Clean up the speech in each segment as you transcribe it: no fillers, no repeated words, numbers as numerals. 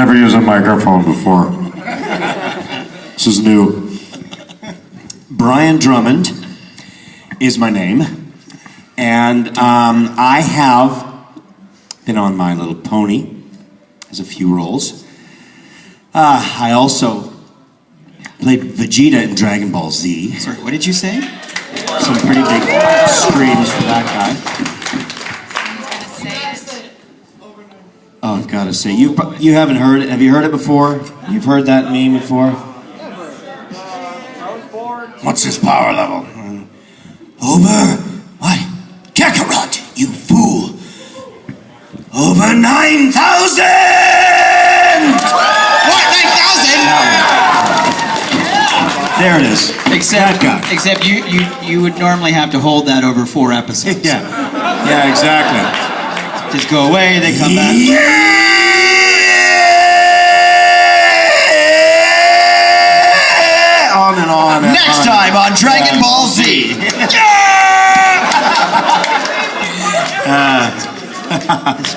never used a microphone before. This is new. Brian Drummond is my name, and I have been on My Little Pony as a few roles. I also played Vegeta in Dragon Ball Z. Sorry, what did you say? Some pretty big screams for that guy. Oh, I've got to say, you haven't heard it. Have you heard it before? You've heard that meme before? What's his power level? Over what? Kakarot, you fool! Over 9,000! What? 9,000? There it is. Except you would normally have to hold that over 4 episodes. Yeah, exactly. Just go away, they come back. On and on. Next time on Dragon Ball Z.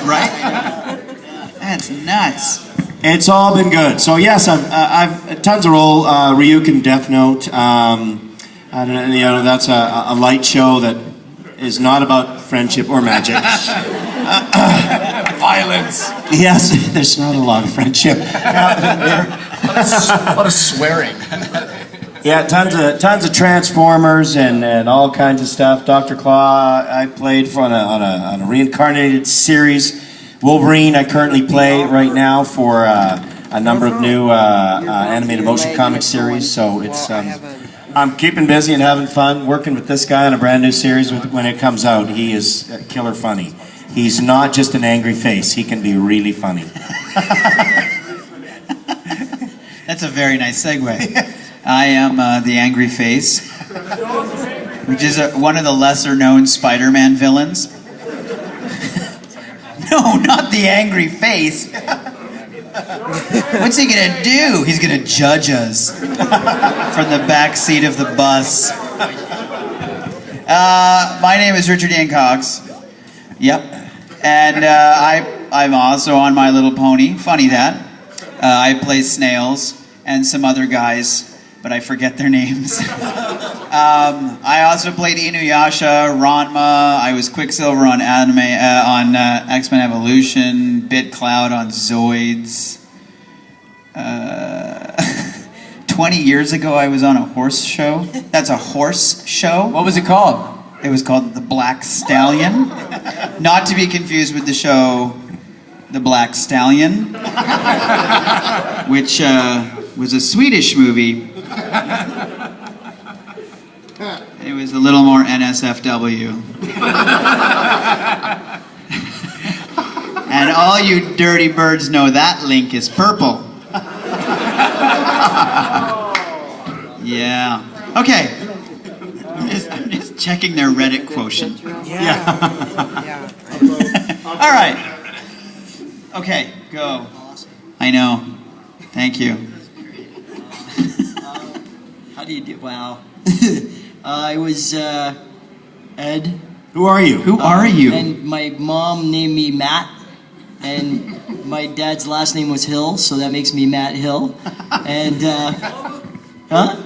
Right? That's nuts. It's all been good. So yes, I've tons of role. Ryuk Death Note. I don't know, that's a light show that is not about friendship or magic. Violence. Yes, there's not a lot of friendship happening there. A lot of swearing. Yeah, tons of Transformers and all kinds of stuff. Dr. Claw, I played on a reincarnated series. Wolverine, I currently play right now for a number of new animated motion comic series. So it's I'm keeping busy and having fun working with this guy on a brand new series. When it comes out, he is killer funny. He's not just an angry face. He can be really funny. That's a very nice segue. I am the Angry Face, which is one of the lesser-known Spider-Man villains. No, not the Angry Face. What's he gonna do? He's gonna judge us from the back seat of the bus. My name is Richard Ian Cox. Yep. And I'm also on My Little Pony. Funny that. I play Snails and some other guys, but I forget their names. I also played Inuyasha, Ranma. I was Quicksilver on X-Men Evolution, BitCloud on Zoids. 20 years ago, I was on a horse show. That's a horse show. What was it called? It was called The Black Stallion. Not to be confused with the show The Black Stallion, which was a Swedish movie. It was a little more NSFW. And all you dirty birds know that Link is purple. Yeah. Okay. I'm just checking their Reddit quotient. Yeah. All right. Okay, go. I know. Thank you. How do you do? Wow. I was Ed. Who are you? Who are you? And my mom named me Matt, and my dad's last name was Hill, so that makes me Matt Hill. And huh?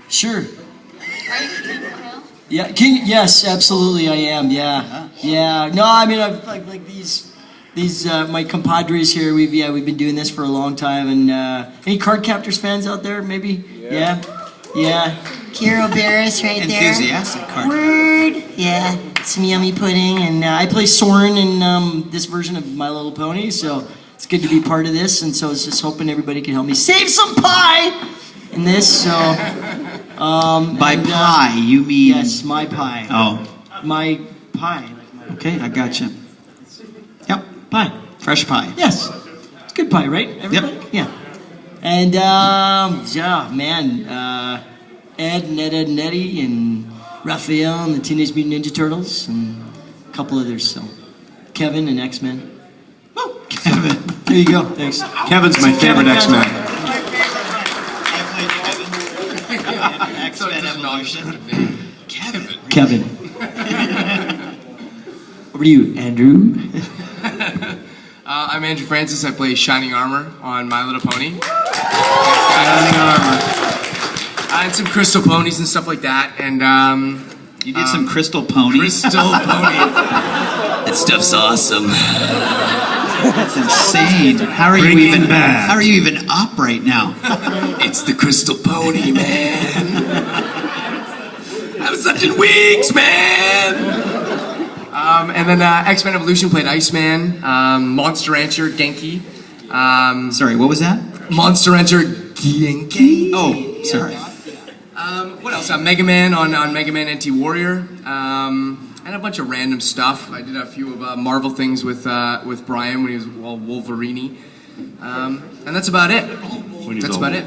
Sure. Yeah. Yes, absolutely, I am. Yeah. Yeah. No, I mean, I've like these my compadres here. We've been doing this for a long time. And any Card Captors fans out there? Maybe. Yeah. Kiro Barris right there. Enthusiastic card. Word. Yeah. Some yummy pudding, and I play Soren in this version of My Little Pony. So it's good to be part of this. And so I was just hoping everybody could help me save some pie in this. So. By pie, you mean? Yes, my pie. Oh. My pie. Okay, I gotcha. Yep. Pie. Fresh pie. Yes. It's good pie, right? Everybody? Yep. Yeah. And, yeah, man, Ed and Eddie and Raphael and the Teenage Mutant Ninja Turtles and a couple others, so. Kevin and X-Men. Oh, Kevin. There you go, thanks. Kevin's my favorite X-Men. X-Men Evolution. Kevin. Over to you, Andrew. I'm Andrew Francis. I play Shining Armor on My Little Pony. Shining Armor. And some crystal ponies and stuff like that. And You did some crystal ponies? crystal pony. That stuff's awesome. That's insane. How are you even up right now? It's the crystal pony, man. I'm such in weeks, man. And then X-Men Evolution played Iceman, Monster Rancher Genki. Sorry, what was that? Monster Rancher Genki. Oh, sorry. What else? Mega Man on Mega Man NT Warrior. And a bunch of random stuff. I did a few of Marvel things with Brian when he was Wolverine. And that's about it. That's about it.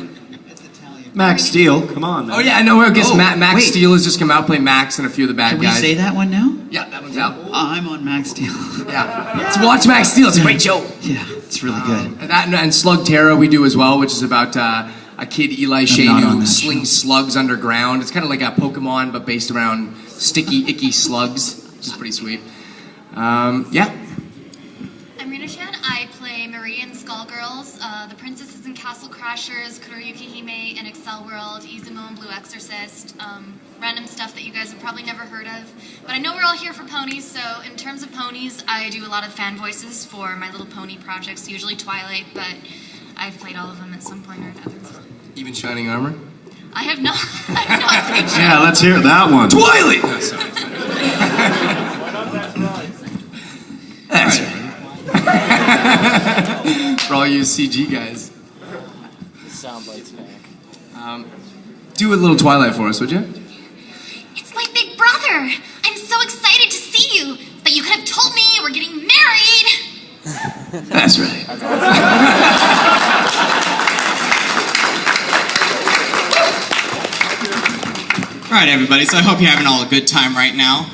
Max Steel, come on. Man. Oh yeah, I know. I guess Max Steel has just come out, playing Max and a few of the bad Can guys. we say that one now? Yeah, that one's out. I'm on Max Steel. Yeah. So watch Max Steel. It's a great show. Yeah, it's really good. And Slug Terror we do as well, which is about a kid, Eli Shane, not on who that slings slugs underground. It's kind of like a Pokemon, but based around sticky, icky slugs, which is pretty sweet. Yeah. I'm Rina Chan. I play Marie in Skullgirls, the Princesses in Castle Crashers, Kuroyuki Hime in Excel World, Izumo in Blue Exorcist, random stuff that you guys have probably never heard of. But I know we're all here for ponies, so in terms of ponies, I do a lot of fan voices for My Little Pony projects, usually Twilight, but I've played all of them at some point or another. Even Shining Armor. I have not played Yeah, let's hear that one. Twilight. No, sorry. That's right. For all you CG guys. The soundbite's back. Do a little Twilight for us, would you? It's my big brother! I'm so excited to see you! But you could have told me we're getting married! That's right. Alright everybody, so I hope you're having all a good time right now.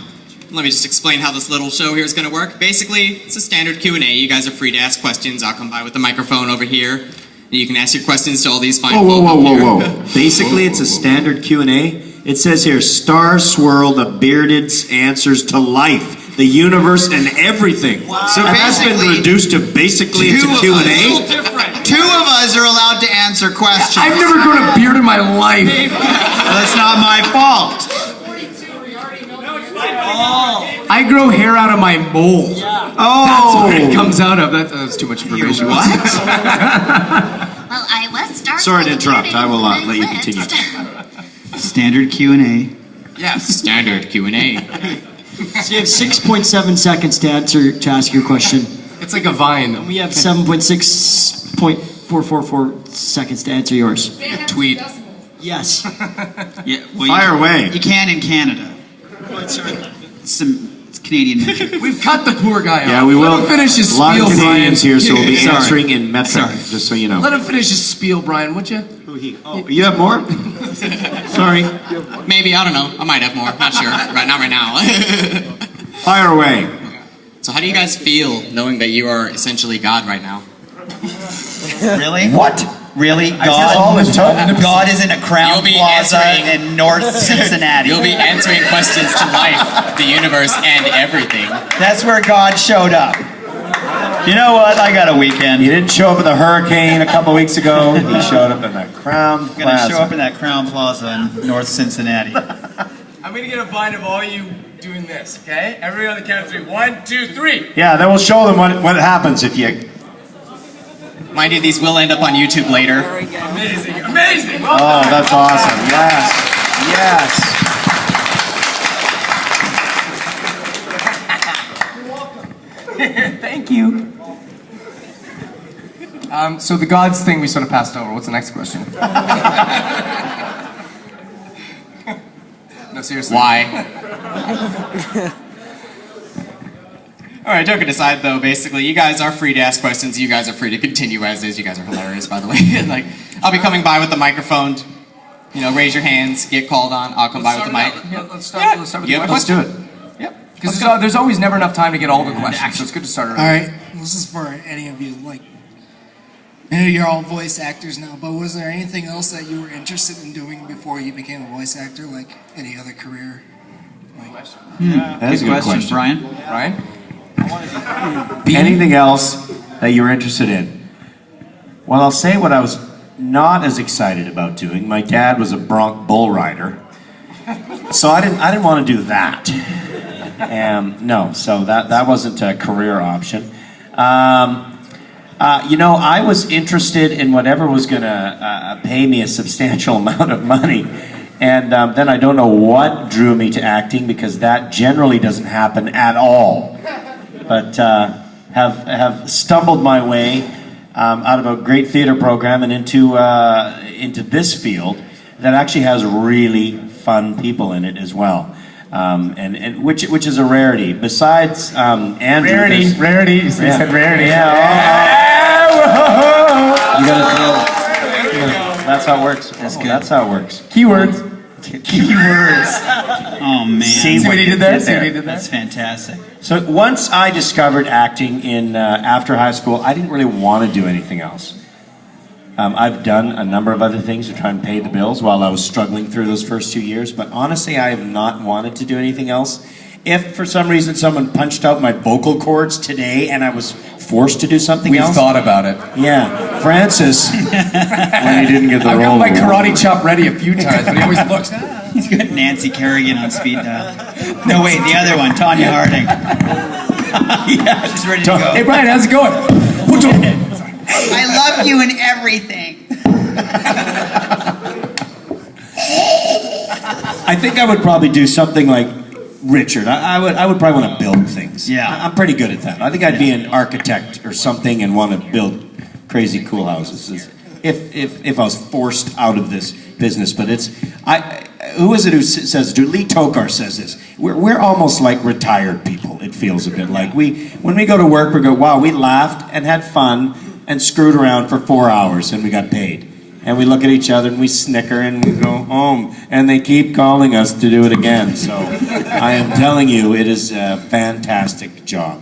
Let me just explain how this little show here is going to work. Basically, it's a standard Q&A. You guys are free to ask questions. I'll come by with the microphone over here. And you can ask your questions to all these fine folk up here. Whoa. Basically, it's a standard Q&A. It says here, Star Swirl, the Bearded's answers to life, the universe, and everything. Wow. So that's been reduced to basically it's a Q&A? Two of us are allowed to answer questions. I've never grown a beard in my life. That's not my fault. I grow hair out of my mole. Oh! That's where it comes out of. That's too much information. What? Well, I was Star Sorry to Swirl interrupt. I will and let you I continue. blitzed. Standard Q&A. Yes. Standard Q&A. So you have 6.7 seconds to ask your question. It's like a vine. We have 7.6.444 seconds to answer yours. Tweet. Yes. Yeah, well, Fire away. You can in Canada. It's Canadian metric. We've cut the poor guy off. Yeah, we will. Let him finish his A lot spiel, of Canadians Brian. here, so we'll be Sorry. answering in metric, Sorry. just so you know. Let him finish his spiel, Brian, would you? Oh, you have more? Sorry. Maybe, I don't know. I might have more. Not sure. Not right now. Fire away. So how do you guys feel knowing that you are essentially God right now? Really? What? Really? all this time. God is in a Crown You'll be Plaza answering- in North Cincinnati. You'll be answering questions to life, the universe, and everything. That's where God showed up. You know what? I got a weekend. He didn't show up in the hurricane a couple weeks ago. He showed up in the Crown I'm gonna Plaza. show up in that Crown Plaza in North Cincinnati. I'm gonna get a vine of all you doing this, okay? Everybody on the count of 3. 1, 2, 3. Yeah, then we'll show them what happens if you... Mind you, these will end up on YouTube later. Amazing, amazing. Well Oh, done. that's awesome. Yes. Yes. Thank you. So the gods thing we sort of passed over. What's the next question? No, seriously. Why? Alright, joking aside though, basically, you guys are free to ask questions, you guys are free to continue as is, you guys are hilarious, by the way. Like, I'll be coming by with the microphone, you know, raise your hands, get called on, I'll come by with the mic. Yeah, let's start with You the have a question. Let's do it. Yep. Because there's always never enough time to get all the questions, so it's good to start early. All right, this is for any of you. Like, I know you're all voice actors now, but was there anything else that you were interested in doing before you became a voice actor, like any other career? That's a good question. Brian. Ryan? Anything else that you were interested in? Well, I'll say what I was not as excited about doing. My dad was a bronc bull rider, so I didn't want to do that. No, so that wasn't a career option. I was interested in whatever was going to pay me a substantial amount of money. And then I don't know what drew me to acting, because that generally doesn't happen at all. But have stumbled my way out of a great theater program and into this field that actually has really fun people in it as well. And which is a rarity. Besides Andrew, rarity. You said rarity. You gotta that's how it works. That's good. That's how it works. Keywords. Oh man! See what he did there? That's fantastic. So once I discovered acting in after high school, I didn't really want to do anything else. I've done a number of other things to try and pay the bills while I was struggling through those first 2 years, but honestly, I have not wanted to do anything else. If for some reason someone punched out my vocal cords today and I was forced to do something else... We've thought about it. Yeah. Francis, when he didn't get the role. I've got my karate chop ready a few times, but he always looks... He's got Nancy Kerrigan on speed dial. No, wait, the other one, Tanya Harding. Yeah, she's ready to go. Hey, Brian, how's it going? I love you and everything. I think I would probably do something like Richard. I would probably want to build things. Yeah. I'm pretty good at that. I think I'd be an architect or something and want to build crazy cool houses. If I was forced out of this business, but who is it who says? Lee Tokar says this. We're almost like retired people. It feels a bit like when we go to work, we go, wow, we laughed and had fun and screwed around for 4 hours and we got paid. And we look at each other and we snicker and we go home. And they keep calling us to do it again. So I am telling you, it is a fantastic job.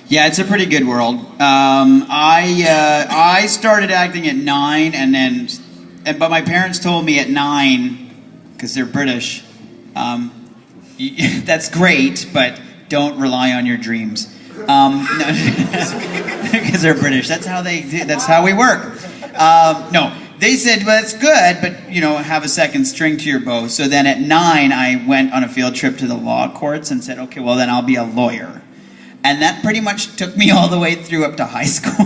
Yeah, it's a pretty good world. I started acting at 9, but my parents told me at 9, because they're British, that's great, but don't rely on your dreams. Because they're British. That's how they do. That's how we work. No, they said, well, it's good, but have a second string to your bow. So then at 9, I went on a field trip to the law courts and said, okay, well then I'll be a lawyer. And that pretty much took me all the way through up to high school,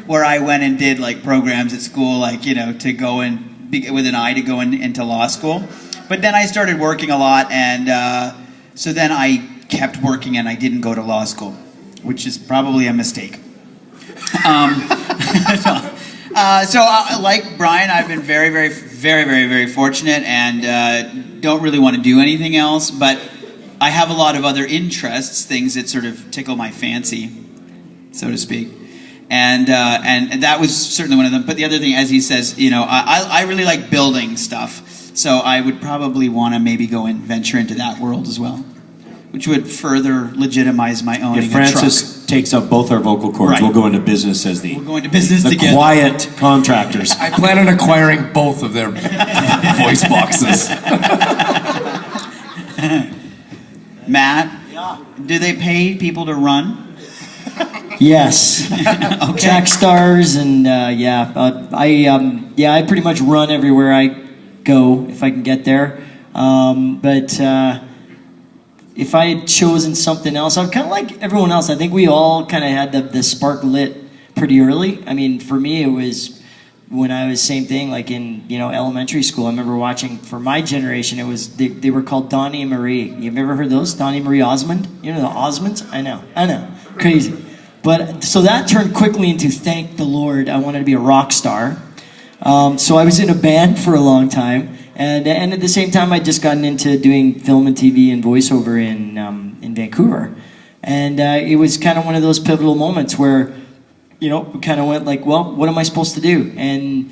where I went and did like programs at school, like to go and with an eye to go into law school. But then I started working a lot, and so then I kept working and I didn't go to law school, which is probably a mistake. Like Brian, I've been very, very, very, very, very fortunate, and don't really want to do anything else, but I have a lot of other interests, things that sort of tickle my fancy, so to speak. And that was certainly one of them. But the other thing, as he says, I really like building stuff, so I would probably want to maybe go and venture into that world as well, which would further legitimize my owning If Francis takes up both our vocal cords, Right. we'll go into business as We'll go into business together. quiet contractors. I plan on acquiring both of their voice boxes. Matt, do they pay people to run? Yes. Okay. Track stars and I pretty much run everywhere I go if I can get there. But if I had chosen something else, I'm kind of like everyone else. I think we all kind of had the spark lit pretty early. I mean, for me, it was when I was same thing, like in elementary school. I remember watching, for my generation, it was they were called Donnie and Marie. You've ever heard those? Donnie Marie Osmond? The Osmonds? I know, crazy. But so that turned quickly into, thank the Lord, I wanted to be a rock star. So I was in a band for a long time, and at the same time I'd just gotten into doing film and TV and voiceover in Vancouver, and it was kind of one of those pivotal moments where we kind of went like, well, what am I supposed to do? And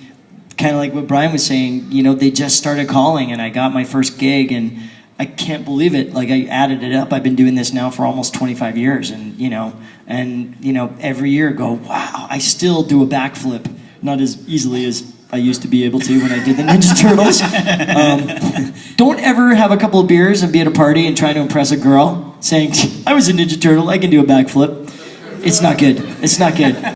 kind of like what Brian was saying, they just started calling, and I got my first gig, and I can't believe it. Like, I added it up. I've been doing this now for almost 25 years, and every year go, wow, I still do a backflip, not as easily as I used to be able to when I did the Ninja Turtles. Don't ever have a couple of beers and be at a party and try to impress a girl saying, I was a Ninja Turtle, I can do a backflip. It's not good. It's not good.